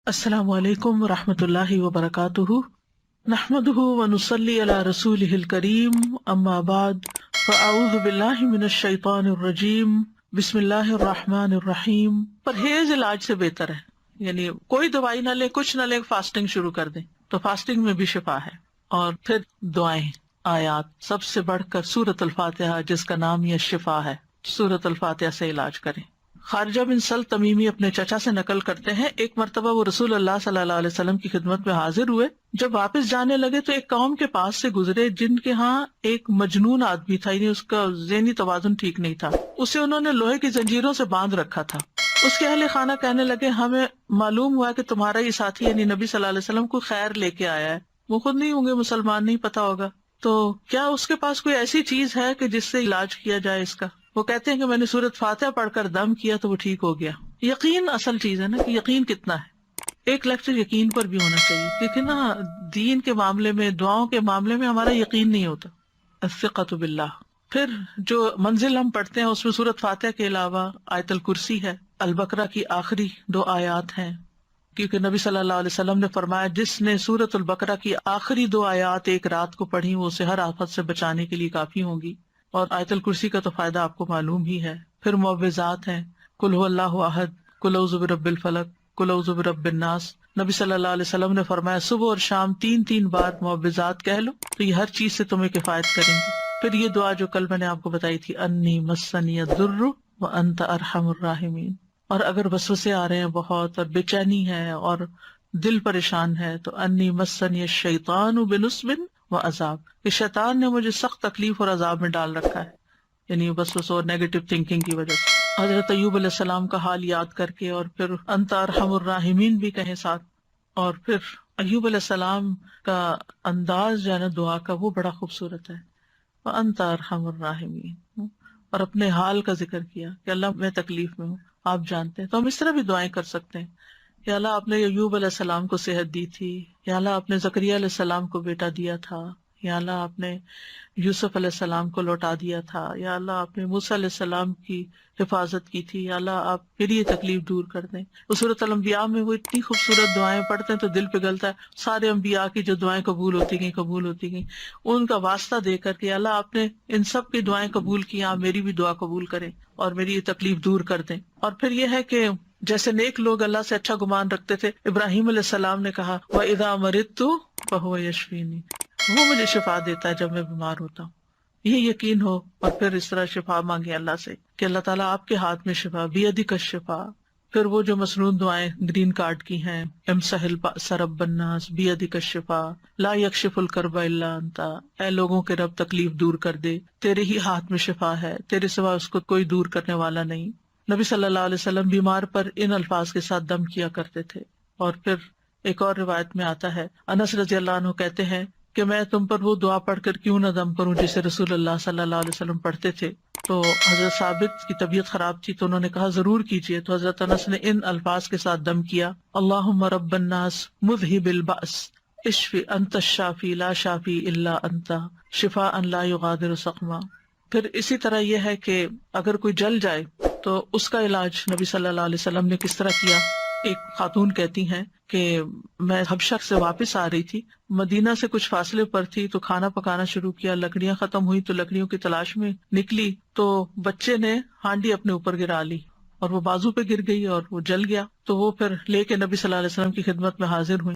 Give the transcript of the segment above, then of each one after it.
السلام علیکم ورحمۃ اللہ وبرکاتہ، نحمده ونصلی علی رسولہ الکریم، اما بعد فاعوذ باللہ من الشیطان الرجیم، بسم اللہ الرحمن الرحیم۔ پرہیز علاج سے بہتر ہے، یعنی کوئی دوائی نہ لے، کچھ نہ لے، فاسٹنگ شروع کر دیں تو فاسٹنگ میں بھی شفا ہے۔ اور پھر دعائیں، آیات، سب سے بڑھ کر سورۃ الفاتحہ جس کا نام یہ شفا ہے، سورۃ الفاتحہ سے علاج کریں۔ خارجہ بن سل تمیمی اپنے چچا سے نقل کرتے ہیں، ایک مرتبہ وہ رسول اللہ صلی اللہ علیہ وسلم کی خدمت میں حاضر ہوئے۔ جب واپس جانے لگے تو ایک قوم کے پاس سے گزرے جن کے ہاں ایک مجنون آدمی تھا، یعنی اس کا ذہنی توازن ٹھیک نہیں تھا۔ اسے انہوں نے لوہے کی زنجیروں سے باندھ رکھا تھا۔ اس کے اہل خانہ کہنے لگے، ہمیں معلوم ہوا کہ تمہارا یہ ساتھی یعنی نبی صلی اللہ علیہ وسلم کو خیر لے کے آیا ہے، وہ خود نہیں ہوں گے مسلمان، نہیں پتا ہوگا، تو کیا اس کے پاس کوئی ایسی چیز ہے کہ جس سے علاج کیا جائے اس کا؟ وہ کہتے ہیں کہ میں نے سورۃ فاتحہ پڑھ کر دم کیا تو وہ ٹھیک ہو گیا۔ یقین اصل چیز ہے نا، کہ یقین کتنا ہے۔ ایک لیکچر یقین پر بھی ہونا چاہیے، کیونکہ نا دین کے معاملے میں، دعاؤں کے معاملے میں ہمارا یقین نہیں ہوتا۔ الثقۃ باللہ۔ پھر جو منزل ہم پڑھتے ہیں اس میں سورۃ فاتحہ کے علاوہ آیت الکرسی ہے، البقرہ کی آخری 2 آیات ہیں، کیونکہ نبی صلی اللہ علیہ وسلم نے فرمایا جس نے سورۃ البقرہ کی آخری 2 آیات ایک رات کو پڑھی وہ اسے ہر آفت سے بچانے کے لیے کافی ہوں گی۔ اور آیت الکرسی کا تو فائدہ آپ کو معلوم ہی ہے۔ پھر معوذات ہیں، قل هو اللہ احد، قل اعوذ برب الفلق، قل اعوذ برب الناس۔ نبی صلی اللہ علیہ وسلم نے فرمایا صبح اور شام 3 بار معوذات کہہ لو تو یہ ہر چیز سے تمہیں کفایت کریں گے۔ پھر یہ دعا جو کل میں نے آپ کو بتائی تھی، انی مسنی الضر وانت ارحم الراحمین۔ اور اگر وسوسے آ رہے ہیں بہت اور بے چینی ہے اور دل پریشان ہے تو انی مسنی الشیطان بنصب وعذاب، کہ شیطان نے مجھے سخت تکلیف اور عذاب میں ڈال رکھا ہے، یعنی وسوسوں اور نیگیٹو تھنکنگ کی وجہ سے۔ حضرت ایوب علیہ السلام کا حال یاد کر کے اور پھر انت ارحم الراحمین بھی کہیں ساتھ۔ اور پھر ایوب علیہ السلام کا انداز جو ہے نا دعا کا، وہ بڑا خوبصورت ہے، وانت ارحم الراحمین، اور اپنے حال کا ذکر کیا کہ اللہ میں تکلیف میں ہوں، آپ جانتے ہیں۔ تو ہم اس طرح بھی دعائیں کر سکتے ہیں، یا اللہ آپ نے ایوب علیہ السلام کو صحت دی تھی، یا اللہ آپ نے زکریا علیہ السلام کو بیٹا دیا تھا، یا اللہ آپ نے یوسف علیہ السلام کو لوٹا دیا تھا، یا اللہ آپ نے موسیٰ علیہ السلام کی حفاظت کی تھی، یا اللہ آپ پھر یہ تکلیف دور کر دیں۔ اس سورۃ الانبیاء میں وہ اتنی خوبصورت دعائیں پڑھتے ہیں تو دل پگھلتا ہے، سارے انبیاء کی جو دعائیں قبول ہوتی گئیں ان کا واسطہ دے کر کے اللہ آپ نے ان سب کی دعائیں قبول کی، آپ میری بھی دعا قبول کریں اور میری یہ تکلیف دور کر دیں۔ اور پھر یہ ہے کہ جیسے نیک لوگ اللہ سے اچھا گمان رکھتے تھے، ابراہیم علیہ السلام نے کہا وَإِذَا مَرِضْتُ فَهُوَ يَشْفِينِ، وہ مجھے شفا دیتا ہے جب میں بیمار ہوتا ہوں۔ یہ یقین ہو اور پھر اس طرح شفا مانگے اللہ سے کہ اللہ تعالیٰ آپ کے ہاتھ میں شفا، بیدک الشفا۔ پھر وہ جو مسنون دعائیں گرین کارڈ کی ہیں، امسح البأس رب الناس بیدک الشفا، لا یکشف الکرب الا انت، اے لوگوں کے رب تکلیف دور کر دے، تیرے ہی ہاتھ میں شفا ہے، تیرے سوا اس کو کوئی دور کرنے والا نہیں۔ نبی صلی اللہ علیہ وسلم بیمار پر ان الفاظ کے ساتھ دم کیا کرتے تھے۔ اور پھر ایک اور روایت میں آتا ہے، انس رضی اللہ عنہ کہتے ہیں کہ میں تم پر وہ دعا پڑھ کر کیوں نہ دم کروں جسے رسول اللہ صلی اللہ علیہ وسلم پڑھتے تھے۔ تو حضرت ثابت کی طبیعت خراب تھی تو انہوں نے کہا ضرور کیجیے، تو حضرت انس نے ان الفاظ کے ساتھ دم کیا، اللہم رب الناس مذہب البأس اشف انت الشافی لا شافی الا انت شفاء لا یغادر سقما۔ پھر اسی طرح یہ ہے کہ اگر کوئی جل جائے تو اس کا علاج نبی صلی اللہ علیہ وسلم نے کس طرح کیا۔ ایک خاتون کہتی ہیں کہ میں حبشہ سے واپس آ رہی تھی، مدینہ سے کچھ فاصلے پر تھی، تو کھانا پکانا شروع کیا، لکڑیاں ختم ہوئی تو لکڑیوں کی تلاش میں نکلی تو بچے نے ہانڈی اپنے اوپر گرا لی اور وہ بازو پہ گر گئی اور وہ جل گیا۔ تو وہ پھر لے کے نبی صلی اللہ علیہ وسلم کی خدمت میں حاضر ہوئی،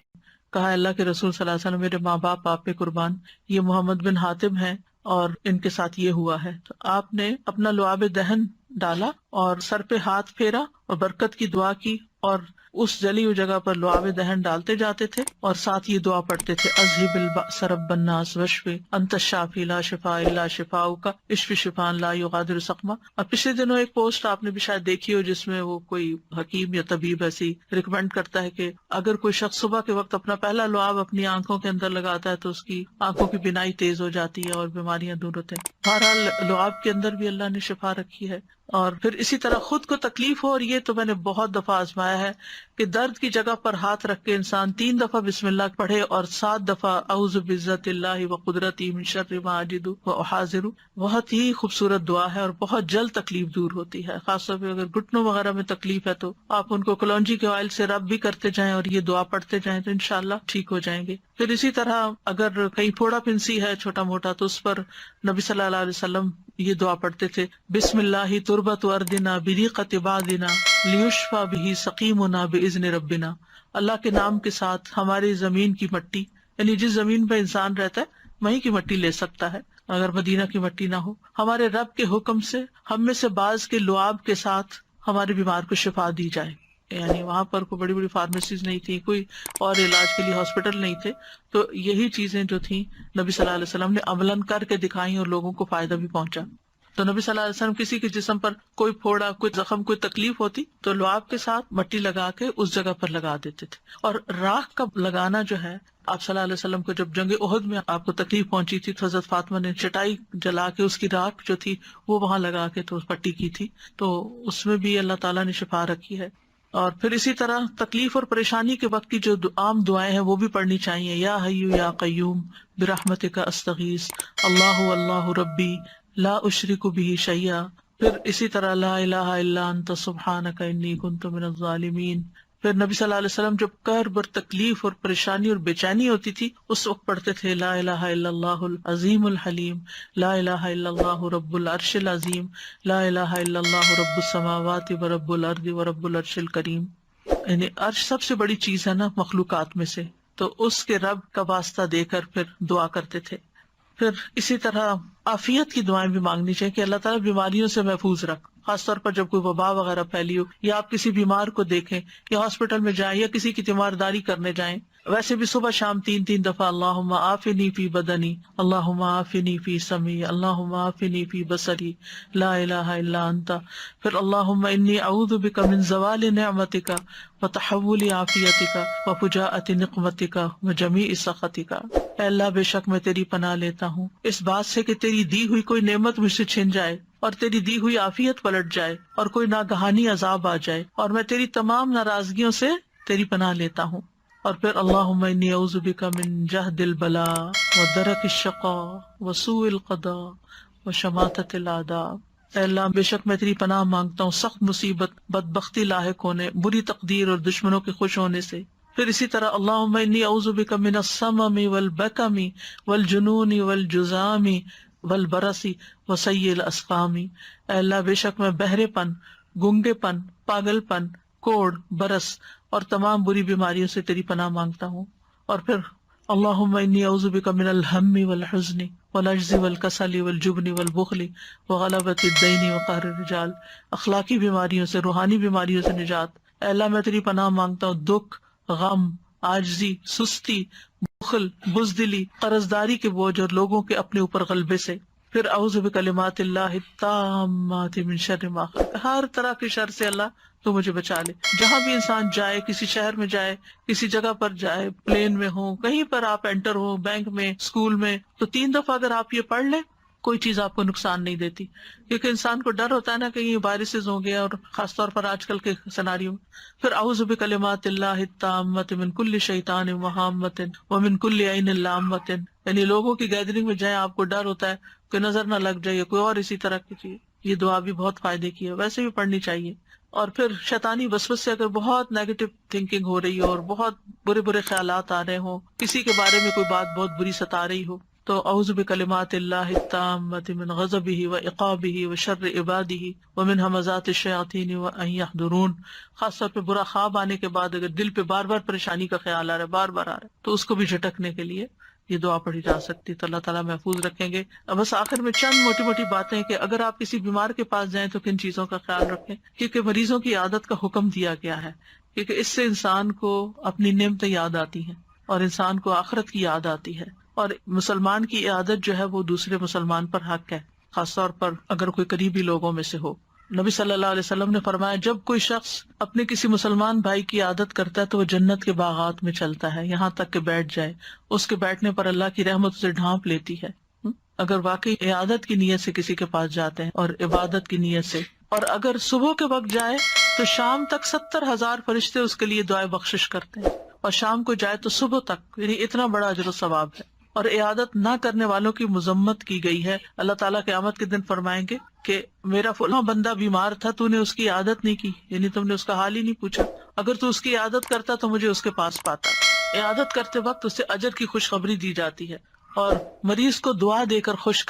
کہا اللہ کے رسول صلی اللہ علیہ وسلم، میرے ماں باپ آپ پہ قربان، یہ محمد بن حاتم ہیں اور ان کے ساتھ یہ ہوا ہے۔ تو آپ نے اپنا لعاب دہن ڈالا اور سر پہ ہاتھ پھیرا اور برکت کی دعا کی، اور اس جلی ہوئی جگہ پر لعاب دہن ڈالتے جاتے تھے اور ساتھ یہ دعا پڑھتے تھے، اذہب البأس رب الناس واشف انت الشافی لا شفاء الا شفاؤک اشف شفاء لا یغادر سقما۔ اور پچھلے دنوں ایک پوسٹ آپ نے بھی شاید دیکھی ہو جس میں وہ کوئی حکیم یا طبیب ایسی ریکمینڈ کرتا ہے کہ اگر کوئی شخص صبح کے وقت اپنا پہلا لعاب اپنی آنکھوں کے اندر لگاتا ہے تو اس کی آنکھوں کی بینائی تیز ہو جاتی ہے اور بیماریاں دور ہوتے ہیں۔ بہرحال لعاب کے اندر بھی اللہ نے شفا رکھی ہے۔ اور پھر اسی طرح خود کو تکلیف ہو اور یہ یہ تو میں نے بہت دفعہ آزمایا ہے کہ درد کی جگہ پر ہاتھ رکھ کے انسان 3 دفعہ بسم اللہ پڑھے اور 7 دفعہ اعوذ بعزت اللہ وقدرتی من شر ما اجد واحاذر. بہت ہی خوبصورت دعا ہے اور بہت جلد تکلیف دور ہوتی ہے. خاص طور پہ اگر گھٹنوں وغیرہ میں تکلیف ہے تو آپ ان کو کلونجی کے آئل سے رب بھی کرتے جائیں اور یہ دعا پڑھتے جائیں تو انشاءاللہ ٹھیک ہو جائیں گے. پھر اسی طرح اگر کہیں پھوڑا پھنسی ہے چھوٹا موٹا تو اس پر نبی صلی اللہ علیہ وسلم یہ دعا پڑھتے تھے، بسم اللہ تربت اردنا بریقت بعدنا لیشفى به سقیمنا باذن ربنا. اللہ کے نام کے ساتھ ہماری زمین کی مٹی، یعنی جس زمین پہ انسان رہتا ہے وہیں کی مٹی لے سکتا ہے اگر مدینہ کی مٹی نہ ہو. ہمارے رب کے حکم سے ہم میں سے بعض کے لعاب کے ساتھ ہمارے بیمار کو شفا دی جائے. یعنی وہاں پر کوئی بڑی بڑی فارمیسیز نہیں تھی، کوئی اور علاج کے لیے ہاسپٹل نہیں تھے، تو یہی چیزیں جو تھیں نبی صلی اللہ علیہ وسلم نے عملاً کر کے دکھائیں اور لوگوں کو فائدہ بھی پہنچا. تو نبی صلی اللہ علیہ وسلم کسی کے جسم پر کوئی پھوڑا، کوئی زخم، کوئی تکلیف ہوتی تو لعاب کے ساتھ مٹی لگا کے اس جگہ پر لگا دیتے تھے. اور راکھ کا لگانا جو ہے، آپ صلی اللہ علیہ وسلم کو جب جنگ احد میں آپ کو تکلیف پہنچی تھی تو حضرت فاطمہ نے چٹائی جلا کے اس کی راکھ جو تھی وہ وہاں لگا کے تو پٹی کی تھی، تو اس میں بھی اللہ تعالیٰ نے شفا رکھی ہے. اور پھر اسی طرح تکلیف اور پریشانی کے وقت کی جو عام دعائیں ہیں وہ بھی پڑھنی چاہیے. یا حیو یا قیوم برحمتک استغیث اللہ اللہ ربی لا اشرک بہ شیئا. پھر اسی طرح لا الہ الا انت سبحانک انی کنت من الظالمین. پھر نبی صلی اللہ علیہ وسلم جب کرب اور تکلیف اور پریشانی اور بے چینی ہوتی تھی اس وقت پڑھتے تھے لا الہ الا اللہ العظیم الحلیم، لا الہ الا اللہ رب العرش العظیم، لا الہ الا اللہ رب السماوات ورب الارض ورب العرش الکریم. یعنی عرش سب سے بڑی چیز ہے نا مخلوقات میں سے، تو اس کے رب کا واسطہ دے کر پھر دعا کرتے تھے. پھر اسی طرح عافیت کی دعائیں بھی مانگنی چاہیے کہ اللہ تعالیٰ بیماریوں سے محفوظ رکھ، خاص طور پر جب کوئی وبا وغیرہ پھیلی ہو یا آپ کسی بیمار کو دیکھیں یا ہاسپٹل میں جائیں یا کسی کی تیمارداری کرنے جائیں. ویسے بھی صبح شام 3 دفعہ اللہم عافنی فی بدنی، اللہم عافنی فی سمعی، اللہم عافنی فی بصری، لا الہ الا انت. پھر اللہم انی اعوذ بک من زوال نعمتک وتحول عافیتک وفجاءۃ نقمتک وجمیع سخطک. اے اللہ بے شک میں تیری پناہ لیتا ہوں اس بات سے کہ تیری دی ہوئی کوئی نعمت مجھ سے چھن جائے اور تیری دی ہوئی عافیت پلٹ جائے اور کوئی ناگہانی عذاب آ جائے، اور میں تیری تمام ناراضگیوں سے تیری پناہ لیتا ہوں. اور پھر اللہم انی اعوذ بک من جہد البلاء ودرک الشقاء وسوء القضاء وشماتۃ الاعداء. اے اللہ بے شک میں تیری پناہ مانگتا ہوں سخت مصیبت، بدبختی لاحق ہونے، بری تقدیر اور دشمنوں کے خوش ہونے سے. پھر اسی طرح اللہم انی اعوذ بک من السمم والبکم والجنون والجذام والبرص وسیء الاسقام. اے اللہ بے شک میں بہرے پن، گنگے پن، پاگل پن، کوڑ، برس اور تمام بری بیماریوں سے تیری پناہ مانگتا ہوں. اور پھر اللہم انی اعوذ بک من الہم والحزن والعجز والکسل والجبن والبخل وغلبۃ الدین وقہر الرجال. اخلاقی بیماریوں سے، روحانی بیماریوں سے نجات. اے اللہ میں تیری پناہ مانگتا ہوں دکھ، غم، عاجزی، سستی، بخل، بزدلی، قرضداری کے بوجھ اور لوگوں کے اپنے اوپر غلبے سے. پھر اعوذ بکلمات اللہ التامات من شر ما خلق، ہر طرح کے شر سے اللہ تو مجھے بچا لے. جہاں بھی انسان جائے، کسی شہر میں جائے، کسی جگہ پر جائے، پلین میں ہو، کہیں پر آپ انٹر ہو، بینک میں، اسکول میں، تو 3 دفعہ اگر آپ یہ پڑھ لیں کوئی چیز آپ کو نقصان نہیں دیتی. کیونکہ انسان کو ڈر ہوتا ہے نا کہ یہ وائرسز ہوں گے، اور خاص طور پر آج کل کے سیناریو میں. پھر اعوذ بکلمات اللہ التامات من کل شیطان وہامۃ ومن کل عین لامۃ. یعنی لوگوں کی گیدرنگ میں جائیں آپ کو ڈر ہوتا ہے کہ نظر نہ لگ جائے، کوئی اور اسی طرح کی چیز. یہ دعا بھی بہت فائدے کی ہے، ویسے بھی پڑھنی چاہیے. اور پھر شیطانی وسوسے سے اگر بہت نیگیٹو تھنکنگ ہو رہی ہو اور بہت برے برے خیالات آ رہے ہوں، کسی کے بارے میں کوئی بات بہت بری ستا رہی ہو، تو اعوذ بکلمات اللہ التامات من غضبہ وعقابہ وشر عبادہ ومن ہمزات الشیاطین وان یحضرون. خاص طور پہ برا خواب آنے کے بعد اگر دل پہ بار بار پریشانی کا خیال آ رہا ہے، بار بار آ رہا ہے، تو اس کو بھی جھٹکنے کے لیے یہ دعا پڑھی جا سکتی. تو اللہ تعالیٰ محفوظ رکھیں گے. بس آخر میں چند موٹی موٹی باتیں کہ اگر آپ کسی بیمار کے پاس جائیں تو کن چیزوں کا خیال رکھیں، کیونکہ مریضوں کی عادت کا حکم دیا گیا ہے، کیونکہ اس سے انسان کو اپنی نعمتیں یاد آتی ہیں اور انسان کو آخرت کی یاد آتی ہے. اور مسلمان کی عادت جو ہے وہ دوسرے مسلمان پر حق ہے، خاص طور پر اگر کوئی قریبی لوگوں میں سے ہو. نبی صلی اللہ علیہ وسلم نے فرمایا جب کوئی شخص اپنے کسی مسلمان بھائی کی عادت کرتا ہے تو وہ جنت کے باغات میں چلتا ہے یہاں تک کہ بیٹھ جائے. اس کے بیٹھنے پر اللہ کی رحمت اسے ڈھانپ لیتی ہے. اگر واقعی عادت کی نیت سے کسی کے پاس جاتے ہیں اور عبادت کی نیت سے، اور اگر صبح کے وقت جائے تو شام تک 70,000 فرشتے اس کے لیے دعائے بخشش کرتے ہیں، اور شام کو جائے تو صبح تک، یعنی اتنا بڑا اجر و ثواب ہے۔ اور عیادت نہ کرنے والوں کی مذمت کی گئی ہے۔ اللہ تعالیٰ قیامت کے دن فرمائیں گے کہ میرا فلاں بندہ بیمار تھا، تو نے اس کی عیادت نہیں کی، یعنی تم نے اس کا حال ہی نہیں پوچھا، اگر تو اس کی عیادت کرتا تو مجھے اس کے پاس پاتا۔ عیادت کرتے وقت اسے اجر کی خوشخبری دی جاتی ہے، اور مریض کو دعا دے کر خوش